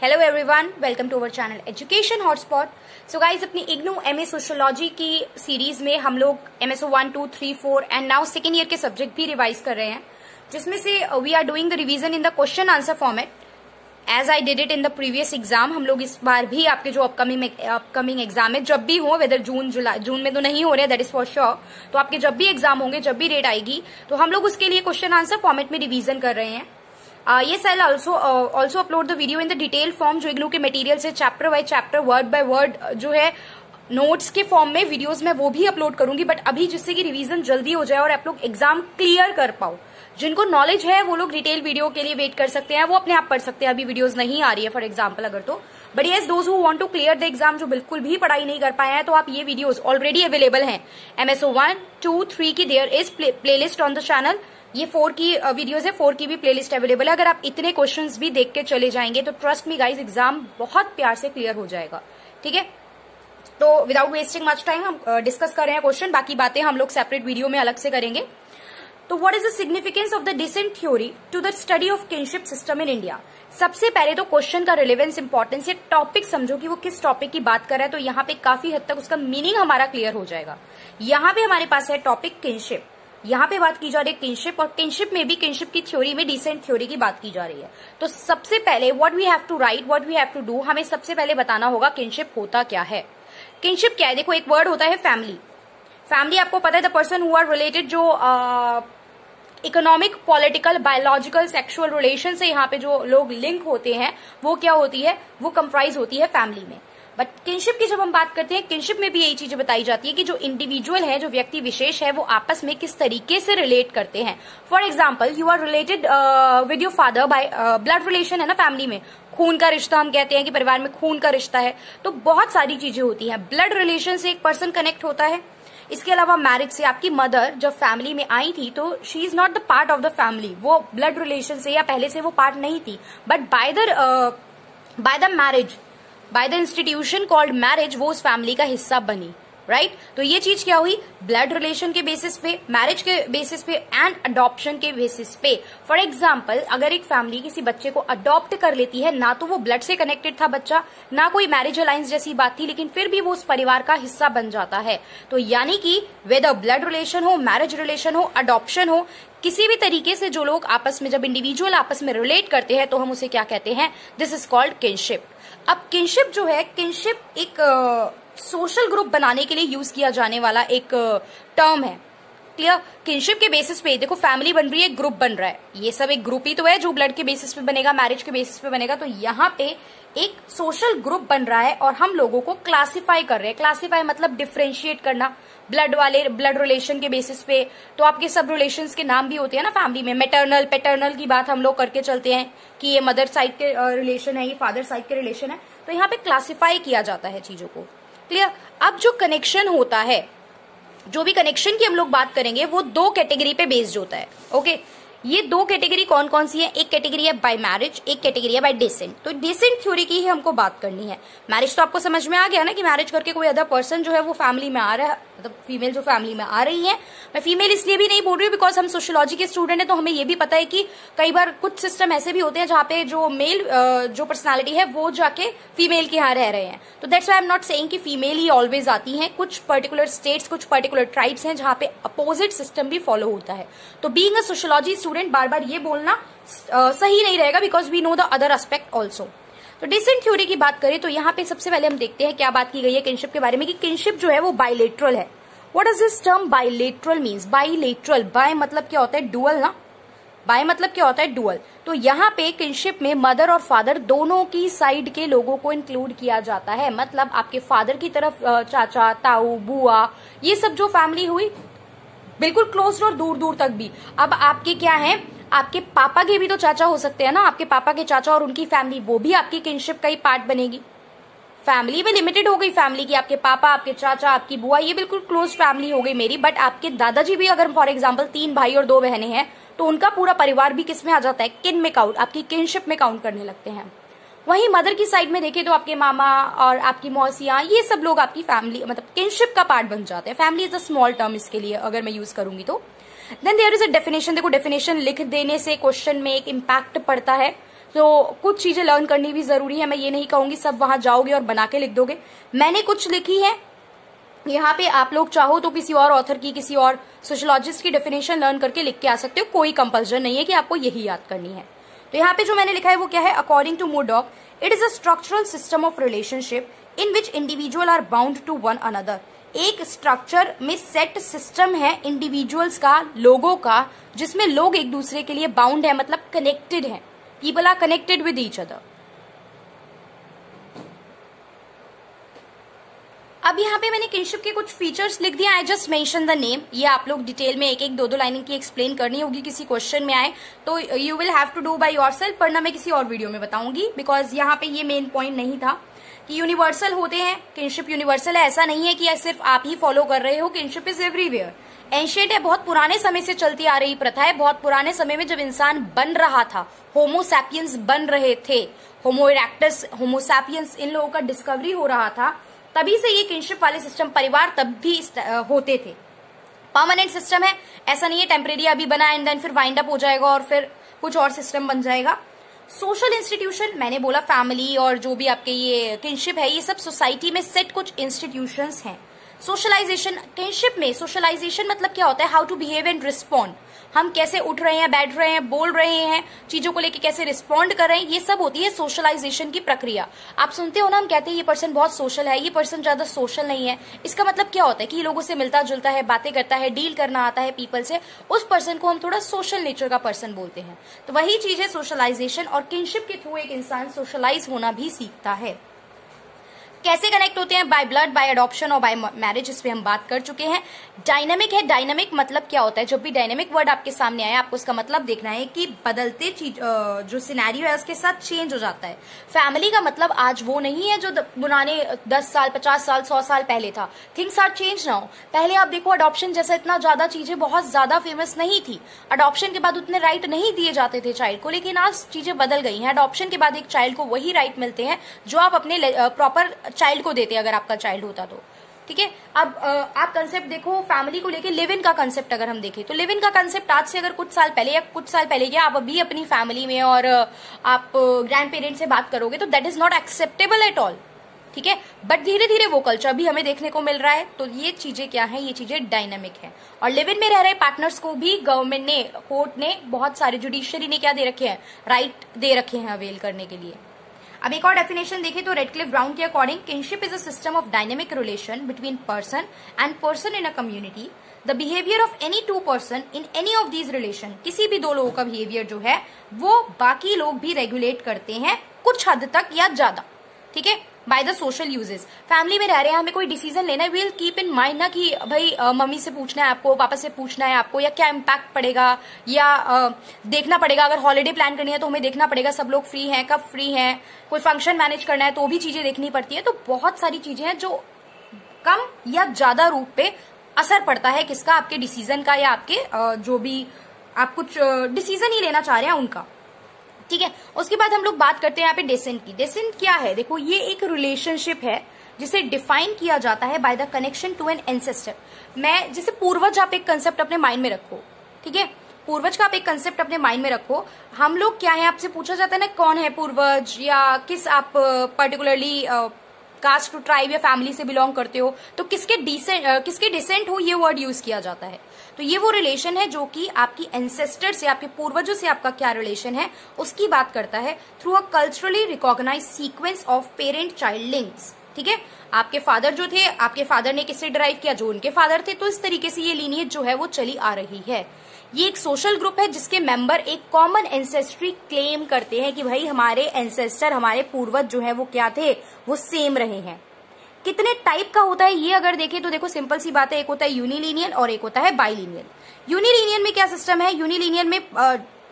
Hello everyone, welcome to our channel education hotspot. So guys, अपनी IGNU MA sociology की series में हम लोग MSO 1, 2, 3, 4 and now second year के subject भी रिवाइज कर रहे हैं, जिसमें से we are doing the revision in the question answer format as I did it in the previous exam. हम लोग इस बार भी आपके जो अपकमिंग एग्जाम है, जब भी हो, वेदर जून जुलाई, जून में तो नहीं हो रहे, दैट इज फॉर श्योर, तो आपके जब भी एग्जाम होंगे, जब भी डेट आएगी, तो हम लोग उसके लिए क्वेश्चन आंसर फॉर्मेट में रिवीजन कर रहे हैं। Yes, I'll also upload the video in the detailed form जो इग्नू के मटेरियल से chapter by chapter, word by word जो है नोट्स के फॉर्म में वीडियोस में वो भी अपलोड करूंगी, बट अभी जिससे कि रिवीजन जल्दी हो जाए और आप लोग एग्जाम क्लियर कर पाओ। जिनको नॉलेज है वो लोग डिटेल वीडियो के लिए वेट कर सकते हैं, वो अपने आप पढ़ सकते हैं, अभी वीडियोस नहीं आ रही है फॉर एग्जाम्पल अगर तो। But yes, those who want to clear the exam, जो बिल्कुल भी पढ़ाई नहीं कर पाए हैं, तो आप ये वीडियोस ऑलरेडी अवेलेबल हैं एमएसओ 1, 2, 3 की there is playlist on the channel. ये 4 की वीडियोस है, 4 की भी प्लेलिस्ट अवेलेबल है। अगर आप इतने क्वेश्चंस भी देख के चले जाएंगे तो ट्रस्ट मी गाइज, एग्जाम बहुत प्यार से क्लियर हो जाएगा। ठीक है, तो विदाउट वेस्टिंग मच टाइम हम डिस्कस कर रहे हैं क्वेश्चन, बाकी बातें हम लोग सेपरेट वीडियो में अलग से करेंगे। तो what is the significance of the descent theory to the study of kinship system in India. सबसे पहले तो क्वेश्चन का रिलेवेंस, इंपॉर्टेंस, ये टॉपिक समझो कि वो किस टॉपिक की बात कर रहा है, तो यहाँ पे काफी हद तक उसका मीनिंग हमारा क्लियर हो जाएगा। यहाँ पे हमारे पास है टॉपिक किनशिप, यहाँ पे बात की जा रही है किनशिप, और किनशिप में भी, किनशिप की थ्योरी में डिसेंट थ्योरी की बात की जा रही है। तो सबसे पहले what we have to write, what we have to do, हमें सबसे पहले बताना होगा किनशिप होता क्या है। किनशिप क्या है? देखो, एक वर्ड होता है फैमिली। फैमिली आपको पता है, the person who are related, जो economic, political, biological, sexual relation से यहाँ पे जो लोग लिंक होते हैं, वो क्या होती है, वो कंप्राइज होती है फैमिली में। बट किनशिप की जब हम बात करते हैं, किनशिप में भी यही चीजें बताई जाती है कि जो इंडिविजुअल है, जो व्यक्ति विशेष है, वो आपस में किस तरीके से रिलेट करते हैं। For example, you are related with your father by blood relation है ना, फैमिली में खून का रिश्ता, हम कहते हैं कि परिवार में खून का रिश्ता है। तो बहुत सारी चीजें होती हैं, ब्लड रिलेशन से एक पर्सन कनेक्ट होता है। इसके अलावा मैरिज से, आपकी मदर जब फैमिली में आई थी तो she is not the part of the family, वो ब्लड रिलेशन से या पहले से वो पार्ट नहीं थी, but by the marriage, by the institution called marriage, वो उस फैमिली का हिस्सा बनी। राइट तो ये चीज क्या हुई, ब्लड रिलेशन के बेसिस पे, मैरिज के बेसिस पे एंड अडॉप्शन के बेसिस पे। फॉर एग्जाम्पल, अगर एक फैमिली किसी बच्चे को अडॉप्ट कर लेती है, ना तो वो ब्लड से कनेक्टेड था बच्चा, ना कोई मैरिज अलायंस जैसी बात थी, लेकिन फिर भी वो उस परिवार का हिस्सा बन जाता है। तो यानी कि वेदर ब्लड रिलेशन हो, मैरिज रिलेशन हो, अडॉप्शन हो, किसी भी तरीके से जो लोग आपस में, जब इंडिविजुअल आपस में रिलेट करते हैं, तो हम उसे क्या कहते हैं, दिस इज कॉल्ड किनशिप। अब किनशिप जो है, किनशिप एक सोशल ग्रुप बनाने के लिए यूज किया जाने वाला एक टर्म है। क्लियर? किनशिप के बेसिस पे देखो, फैमिली बन रही है, ग्रुप बन रहा है, ये सब एक ग्रुप ही तो है जो ब्लड के बेसिस पे बनेगा, मैरिज के बेसिस पे बनेगा। तो यहाँ पे एक सोशल ग्रुप बन रहा है और हम लोगों को क्लासिफाई कर रहे हैं। क्लासिफाई मतलब डिफ्रेंशिएट करना, ब्लड वाले ब्लड रिलेशन के बेसिस पे। तो आपके सब रिलेशंस के नाम भी होते हैं ना फैमिली में, मैटरनल, पैटर्नल की बात हम लोग करके चलते हैं कि ये मदर साइड के रिलेशन है, ये फादर साइड के रिलेशन है। तो यहाँ पे क्लासिफाई किया जाता है चीजों को। क्लियर? अब जो कनेक्शन होता है, जो भी कनेक्शन की हम लोग बात करेंगे, वो 2 कैटेगरी पे बेस्ड होता है। ओके, ये 2 कैटेगरी कौन कौन सी है? एक कैटेगरी है बाय मैरिज, एक कैटेगरी है बाय डिसेंट। तो डिसेंट थ्योरी की ही हमको बात करनी है। मैरिज तो आपको समझ में आ गया ना कि मैरिज करके कोई अदर पर्सन जो है वो फैमिली में आ रहा है, मतलब फीमेल जो फैमिली में आ रही है। मैं फीमेल इसलिए भी नहीं बोल रही हूँ बिकॉज हम सोशियोलॉजी के स्टूडेंट है, तो हमें ये भी पता है कि कई बार कुछ सिस्टम ऐसे भी होते हैं जहाँ पे जो मेल जो पर्सनालिटी है वो जाके फीमेल के यहाँ रह रहे हैं। तो that's why I am not saying कि फीमेल ही ऑलवेज आती हैं। कुछ पर्टिकुलर स्टेट्स, कुछ पर्टिकुलर ट्राइब्स हैं जहाँ पे अपोजिट सिस्टम भी फॉलो होता है। तो बीइंग अ सोशियोलॉजी स्टूडेंट बार बार ये बोलना सही नहीं रहेगा, because we know the other aspect also. तो डिसेंट थ्योरी की बात करें तो यहाँ पे सबसे पहले हम देखते हैं क्या बात की गई है किनशिप के बारे में, कि किनशिप जो है वो बाइलेटरल है। What does this term bilateral means? Bilateral, by मतलब क्या होता है, डुअल ना, बाय मतलब क्या होता है, डुअल। तो यहाँ पे किनशिप में मदर और फादर दोनों की साइड के लोगों को इंक्लूड किया जाता है। मतलब आपके फादर की तरफ चाचा, ताऊ, बुआ, ये सब जो फैमिली हुई बिल्कुल क्लोज और दूर दूर तक भी। अब आपके क्या है, आपके पापा के भी तो चाचा हो सकते हैं ना, आपके पापा के चाचा और उनकी फैमिली, वो भी आपकी किनशिप का ही पार्ट बनेगी। फैमिली में लिमिटेड हो गई फैमिली की, आपके पापा, आपके चाचा, आपकी बुआ, ये बिल्कुल क्लोज फैमिली हो गई मेरी। बट आपके दादाजी भी, अगर फॉर एग्जाम्पल 3 भाई और 2 बहनें हैं, तो उनका पूरा परिवार भी किस में आ जाता है, किन में काउंट, आपकी किनशिप में काउंट करने लगते हैं। वहीं मदर की साइड में देखें तो आपके मामा और आपकी मौसियां, ये सब लोग आपकी फैमिली, मतलब किनशिप का पार्ट बन जाते हैं। Family is a small term इसके लिए अगर मैं यूज करूंगी तो। Then there is a definition. देखो, डेफिनेशन लिख देने से क्वेश्चन में एक इम्पैक्ट पड़ता है। तो कुछ चीजें लर्न करनी भी जरूरी है। मैं ये नहीं कहूंगी सब वहां जाओगे और बना के लिख दोगे। मैंने कुछ लिखी है यहाँ पे, आप लोग चाहो तो किसी और ऑथर की, किसी और सोशियोलॉजिस्ट की डेफिनेशन लर्न करके लिख के आ सकते हो। कोई कंपल्सन नहीं है कि आपको यही याद करनी है। तो यहाँ पे जो मैंने लिखा है वो क्या है, according to Murdock, it is a structural system of relationship in which individual are bound to one another. एक स्ट्रक्चर में सेट सिस्टम है इंडिविजुअल्स का, लोगों का, जिसमें लोग एक दूसरे के लिए बाउंड है, मतलब कनेक्टेड है। People are connected with each other. अब यहाँ पे मैंने किनशिप के कुछ फीचर्स लिख दिया। I just mention the name. ये आप लोग डिटेल में एक एक दो लाइनिंग की एक्सप्लेन करनी होगी, किसी क्वेश्चन में आए तो you will have to do by yourself. पढ़ना मैं किसी और वीडियो में बताऊंगी, बिकॉज यहाँ पे ये मेन पॉइंट नहीं था कि यूनिवर्सल होते हैं। किनशिप यूनिवर्सल है, ऐसा नहीं है कि सिर्फ आप ही फॉलो कर रहे हो। Kinship is everywhere. एंशिएंट है, बहुत पुराने समय से चलती आ रही प्रथा है। बहुत पुराने समय में जब इंसान बन रहा था, होमो सैपियंस बन रहे थे, होमो इरेक्टस, होमो सैपियंस, इन लोगों का डिस्कवरी हो रहा था, तभी से ये किनशिप वाले सिस्टम, परिवार तब भी होते थे। परमानेंट सिस्टम है, ऐसा नहीं है टेम्परेरी अभी बना एंड देन फिर वाइंड अप हो जाएगा और फिर कुछ और सिस्टम बन जाएगा। सोशल इंस्टीट्यूशन, मैंने बोला फैमिली और जो भी आपके ये किनशिप है, ये सब सोसाइटी में सेट कुछ इंस्टीट्यूशंस हैं। सोशलाइजेशन, किनशिप में सोशलाइजेशन मतलब क्या होता है, how to behave and respond. हम कैसे उठ रहे हैं, बैठ रहे हैं, बोल रहे हैं, चीजों को लेके कैसे रिस्पॉन्ड कर रहे हैं, ये सब होती है सोशलाइजेशन की प्रक्रिया। आप सुनते हो ना, हम कहते हैं ये पर्सन बहुत सोशल है, ये पर्सन ज्यादा सोशल नहीं है। इसका मतलब क्या होता है कि लोगों से मिलता जुलता है, बातें करता है, डील करना आता है पीपल से, उस पर्सन को हम थोड़ा सोशल नेचर का पर्सन बोलते हैं। तो वही चीज है सोशलाइजेशन, और किनशिप के थ्रू एक इंसान सोशलाइज होना भी सीखता है। कैसे कनेक्ट होते हैं, बाय ब्लड, बाय अडॉप्शन और बाय मैरिज, इस पे हम बात कर चुके हैं। डायनामिक है, डायनामिक मतलब क्या होता है, जब भी डायनामिक वर्ड आपके सामने आए आपको उसका मतलब देखना है कि बदलते चीज, जो सिनेरियो है उसके साथ चेंज हो जाता है। फैमिली का मतलब आज वो नहीं है जो पुराने 10 साल 50 साल 100 साल पहले था। Things are change now. पहले आप देखो अडॉप्शन जैसा इतना ज्यादा चीजें बहुत ज्यादा फेमस नहीं थी। अडॉप्शन के बाद उतने राइट नहीं दिए जाते थे चाइल्ड को, लेकिन आज चीजें बदल गई हैं। अडॉप्शन के बाद एक चाइल्ड को वही राइट मिलते हैं जो आप अपने प्रॉपर चाइल्ड को देते, अगर आपका चाइल्ड होता तो। ठीक है, अब आप कंसेप्ट देखो फैमिली को लेके। लिव इन का कंसेप्ट अगर हम देखें तो लिव इन का कंसेप्ट आज से अगर कुछ साल पहले या कुछ साल पहले या आप अभी अपनी फैमिली में और आप ग्रैंड पेरेंट्स से बात करोगे तो that is not acceptable at all. ठीक है, बट धीरे धीरे वो कल्चर भी हमें देखने को मिल रहा है। तो ये चीजें क्या है, ये चीजें डायनामिक है। और लिव इन में रह रहे पार्टनर्स को भी गवर्नमेंट ने, कोर्ट ने, बहुत सारे जुडिशियरी ने क्या दे रखे हैं, राइट दे रखे हैं अवेल करने के लिए। अब एक और डेफिनेशन देखें तो रेडक्लिफ ब्राउन के according kinship is a system of dynamic relation between person and person in a community. The behaviour of any two person in any of these relation, किसी भी दो लोगों का बिहेवियर जो है वो बाकी लोग भी रेगुलेट करते हैं कुछ हद तक या ज्यादा। ठीक है, by the social uses. Family में रह रहे हैं, हमें कोई डिसीजन लेना है, विल कीप इन माइंड ना कि भाई मम्मी से पूछना है आपको, पापा से पूछना है आपको, या क्या इम्पैक्ट पड़ेगा, या देखना पड़ेगा। अगर हॉलिडे प्लान करनी है तो हमें देखना पड़ेगा सब लोग फ्री हैं, कब फ्री हैं। कोई फंक्शन मैनेज करना है तो भी चीजें देखनी पड़ती है। तो बहुत सारी चीजें हैं जो कम या ज्यादा रूप पे असर पड़ता है किसका, आपके डिसीजन का, या आपके जो भी आप कुछ डिसीजन ही लेना चाह रहे हैं उनका। ठीक है, उसके बाद हम लोग बात करते हैं यहाँ पे डेसेंट की। डेसेंट क्या है, देखो ये एक रिलेशनशिप है जिसे डिफाइन किया जाता है by the connection to an ancestor. मैं जैसे पूर्वज, आप एक कंसेप्ट अपने माइंड में रखो। ठीक है, पूर्वज का आप एक कंसेप्ट अपने माइंड में रखो। हम लोग क्या है, आपसे पूछा जाता है ना कौन है पूर्वज, या किस आप पर्टिकुलरली कास्ट टू ट्राइब या फैमिली से बिलोंग करते हो, तो किसके डिसेंट हो, ये वर्ड यूज किया जाता है। तो ये वो रिलेशन है जो कि आपकी एंसेस्टर से, आपके पूर्वजों से आपका क्या रिलेशन है उसकी बात करता है, through a culturally recognise sequence of parent child links. ठीक है, आपके फादर जो थे, आपके फादर ने किससे डिराइव किया, जो उनके फादर थे। तो इस तरीके से ये लीनिएज जो है वो चली आ रही है। ये एक सोशल ग्रुप है जिसके मेंबर एक कॉमन एंसेस्ट्री क्लेम करते हैं कि भाई हमारे एंसेस्टर, हमारे पूर्वज जो है वो क्या थे, वो सेम रहे हैं। कितने टाइप का होता है ये अगर देखें तो देखो सिंपल सी बात है, एक होता है यूनिलीनियल और एक होता है बाइलीनियल। यूनिलीनियल में क्या सिस्टम है, यूनिलीनियल में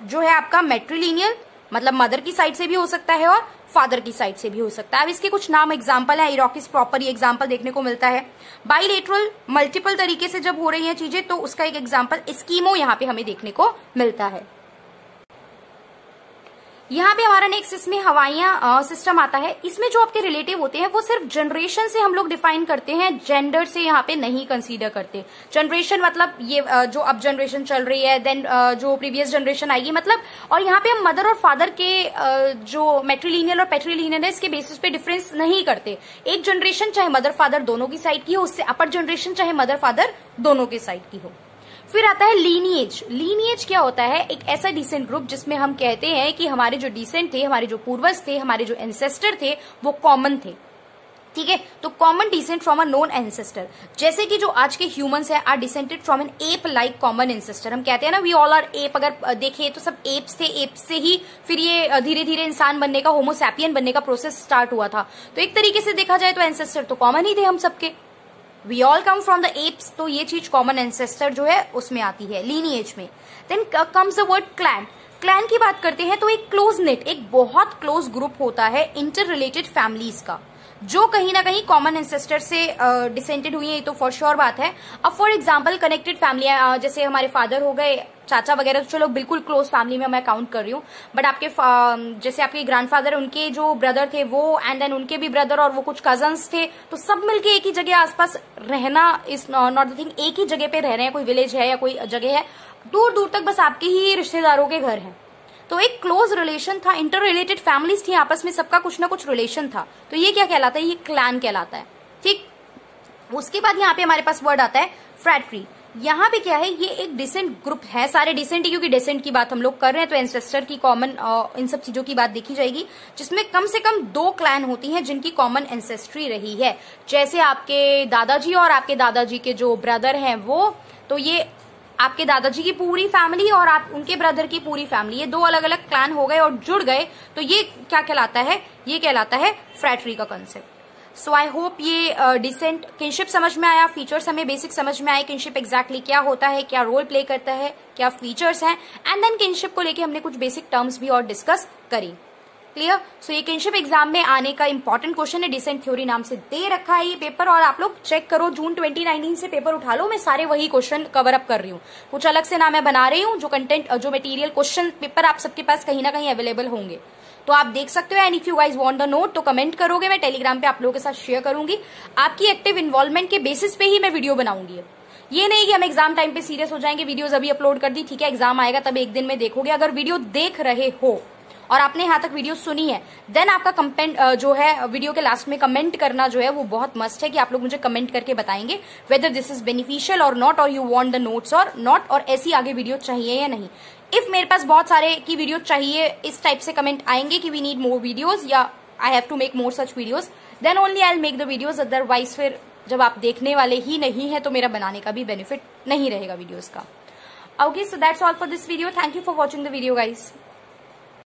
जो है आपका मैट्रिलीनियल, मतलब मदर की साइड से भी हो सकता है और फादर की साइड से भी हो सकता है। अब इसके कुछ नाम एग्जांपल है, इरोकिस प्रॉपर एग्जांपल देखने को मिलता है। बाइलेटरल, मल्टीपल तरीके से जब हो रही हैं चीजें तो उसका एक एग्जांपल एस्कीमो यहाँ पे हमें देखने को मिलता है। यहाँ पे हमारा नेक्स्ट इसमें हवाइयां सिस्टम आता है। इसमें जो आपके रिलेटिव होते हैं वो सिर्फ जनरेशन से हम लोग डिफाइन करते हैं, जेंडर से यहाँ पे नहीं कंसीडर करते। जनरेशन मतलब ये जो अब जनरेशन चल रही है, देन जो प्रीवियस जनरेशन आएगी, मतलब, और यहाँ पे हम मदर और फादर के जो मैट्रिलिनियल और पैट्रिलिनियल है इसके बेसिस पे डिफरेंस नहीं करते। एक जनरेशन चाहे मदर फादर दोनों की साइड की हो, उससे अपर जनरेशन चाहे मदर फादर दोनों की साइड की हो। फिर आता है लीनिएज। लीनिएज क्या होता है? एक ऐसा डिसेंट ग्रुप जिसमें हम कहते हैं कि हमारे जो डिसेंट थे, हमारे जो पूर्वज थे, हमारे जो एंसेस्टर थे वो कॉमन थे। ठीक है, तो common descent from a known ancestor. जैसे कि जो आज के ह्यूमंस है are descended from an ape like common ancestor. हम कहते हैं ना वी ऑल आर एप, अगर देखें तो सब एप्स थे, एप्स से ही फिर ये धीरे धीरे इंसान बनने का, होमोसैपियन बनने का प्रोसेस स्टार्ट हुआ था। तो एक तरीके से देखा जाए तो एंसेस्टर तो कॉमन ही थे हम सबके, we all come from the apes, तो ये चीज कॉमन एंसेस्टर जो है उसमें आती है लीनिएज में। Then comes the word clan. Clan की बात करते हैं तो एक क्लोज नेट, एक बहुत क्लोज ग्रुप होता है इंटर रिलेटेड फैमिलीज का, जो कहीं ना कहीं कॉमन एंसेस्टर से डिसेंटेड हुई है, ये तो फॉर श्योर बात है। अब फॉर एग्जांपल कनेक्टेड फैमिलियां, जैसे हमारे फादर हो गए, चाचा वगैरह, तो चलो बिल्कुल क्लोज फैमिली में मैं काउंट कर रही हूँ, बट आपके जैसे आपके ग्रैंडफादर, उनके जो ब्रदर थे वो, एंड देन उनके भी ब्रदर, और वो कुछ कजन्स थे, तो सब मिलके एक ही जगह आसपास रहना इज नॉट द थिंग। एक ही जगह पे रह रहे हैं, कोई विलेज है या कोई जगह है, दूर दूर तक बस आपके ही रिश्तेदारों के घर हैं, तो एक क्लोज रिलेशन था, इंटर रिलेटेड फैमिलीज थी, आपस में सबका कुछ ना कुछ रिलेशन था। तो ये क्या कहलाता है? ये क्लैन कहलाता है। ठीक, उसके बाद यहाँ पे हमारे पास वर्ड आता है फ्रैटरी। यहाँ पे क्या है? ये एक डिसेंट ग्रुप है, सारे डिसेंट ही, क्योंकि डिसेंट की बात हम लोग कर रहे हैं तो एंसेस्टर की कॉमन इन सब चीजों की बात देखी जाएगी, जिसमें कम से कम 2 क्लैन होती हैं जिनकी कॉमन एंसेस्ट्री रही है। जैसे आपके दादाजी और आपके दादाजी के जो ब्रदर हैं वो, तो ये आपके दादाजी की पूरी फैमिली और आप उनके ब्रदर की पूरी फैमिली, ये 2 अलग अलग क्लैन हो गए और जुड़ गए, तो ये क्या कहलाता है? ये कहलाता है फ्रैटरी का कंसेप्ट। सो आई होप ये डिसेंट किनशिप समझ में आया, फीचर्स हमें बेसिक समझ में आए, किनशिप एग्जैक्टली क्या होता है, क्या रोल प्ले करता है, क्या फीचर्स हैं, एंड देन किनशिप को लेके हमने कुछ बेसिक टर्म्स भी और डिस्कस करी। क्लियर? सो ये किनशिप एग्जाम में आने का इंपॉर्टेंट क्वेश्चन है, डिसेंट थ्योरी नाम से दे रखा है ये पेपर, और आप लोग चेक करो, जून 2019 से पेपर उठा लो, मैं सारे वही क्वेश्चन कवर अप कर रही हूँ, कुछ अलग से ना मैं बना रही हूँ। जो कंटेंट, जो मटेरियल, क्वेश्चन पेपर आप सबके पास कहीं ना कहीं अवेलेबल होंगे, तो आप देख सकते हो। And if you guys want the note तो कमेंट करोगे, मैं टेलीग्राम पे आप लोगों के साथ शेयर करूंगी। आपकी एक्टिव इन्वॉल्वमेंट के बेसिस पे ही मैं वीडियो बनाऊंगी। ये नहीं कि हम एग्जाम टाइम पे सीरियस हो जाएंगे, वीडियोस अभी अपलोड कर दी, ठीक है, एग्जाम आएगा तब एक दिन में देखोगे। अगर वीडियो देख रहे हो और आपने यहाँ तक वीडियो सुनी है, देन आपका कमेंट जो है वीडियो के लास्ट में कमेंट करना जो है वो बहुत मस्ट है, कि आप लोग मुझे कमेंट करके बताएंगे वेदर दिस इज बेनिफिशियल और नॉट, और यू वांट द नोट्स और नॉट, और ऐसी आगे वीडियो चाहिए या नहीं। इफ मेरे पास बहुत सारे की वीडियो चाहिए, इस टाइप से कमेंट आएंगे कि वी नीड मोर वीडियोज या I have to make more such videos, then only I will make the videos. Otherwise फिर जब आप देखने वाले ही नहीं है तो मेरा बनाने का भी बेनिफिट नहीं रहेगा वीडियोज का। Okay, so that's all for this video. Thank you for watching the video guys.